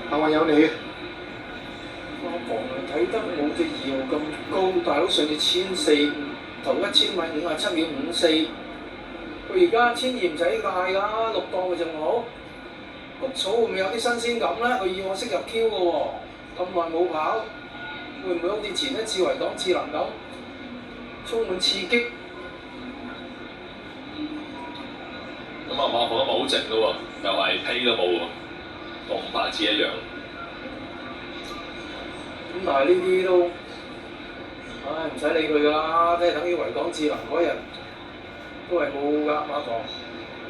幸運有你。我旁睇得冇隻2號咁高，大佬上次1400，頭1000米57.54，佢而家1200唔使大㗎，6檔咪仲好。谷草會唔會有啲新鮮感咧？佢以我識入 Q 嘅喎，咁耐冇跑，會唔會好似前一次維港智能咁，充滿刺激？咁啊，馬房都冇好靜咯喎，又係屁都冇喎，同白紙一樣。咁但係呢啲都，唔使理佢㗎啦，即係等於維港智能嗰日都係冇㗎，馬房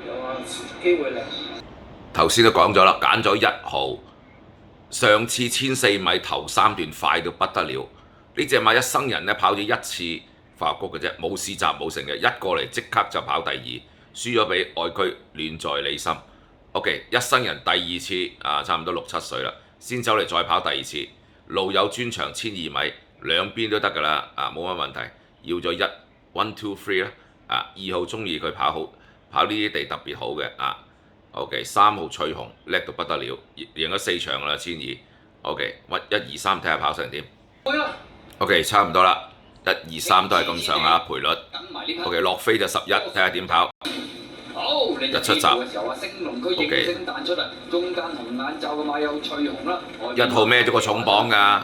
又話機會零。頭先都講咗啦，揀咗1號，上次1400米頭3段快到不得了，呢隻馬一生人咧跑咗1次發育谷嘅啫，冇試閘冇成嘅，一過嚟即刻就跑第2，輸咗俾愛居亂在你心。OK， 一生人第2次差唔多6、7歲啦，先走嚟再跑第2次，路有專長1200米，兩邊都得㗎啦，冇乜問題。要咗1 2 3啦，2號中意佢跑呢啲地特別好嘅OK， 3號翠紅叻到不得了，贏咗4場啦，1200。OK， 1、2、3睇下跑成點。OK， 差唔多啦，1、2、3都係咁上下賠率。OK， 落飛就11，睇下點跑。一出閘。OK， 1號孭咗個重磅㗎，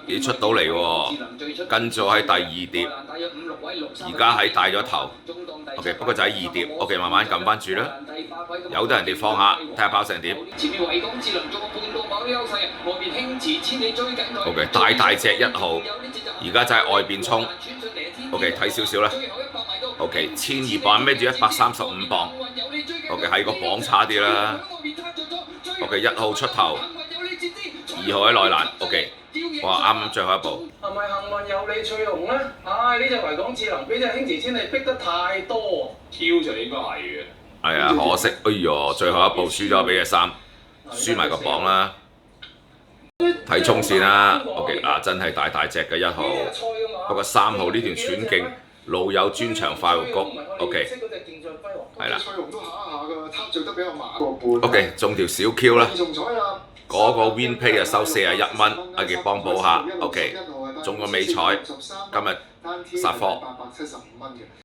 你出到嚟喎，跟住喺第2碟，而家喺帶咗頭。OK， 不過就喺2碟。OK， 慢慢撳翻住啦，由得人哋放下，睇下跑成點。OK， 大隻1號，而家就喺外邊衝。OK， 睇少少啦。OK， 1200孭住135磅。OK， 係個磅差啲啦。OK， 1號出頭，2號喺內欄。OK， 哇，啱啱最後一步。係咪幸運有你翠紅咧？呢隻維港智能俾隻輕馳千里逼得太多。Q 就應該係嘅。係啊，可惜，哎呦，最後一步輸咗俾隻3，輸埋個磅啦。睇衝線啦。OK， 真係大隻嘅1號，不過3號呢段喘勁，路有專長快活谷。OK， 係啦。OK， 中條小 Q 啦，嗰個 Win Pay 就收41蚊，阿傑幫補下。OK， 中個美彩，今日殺科。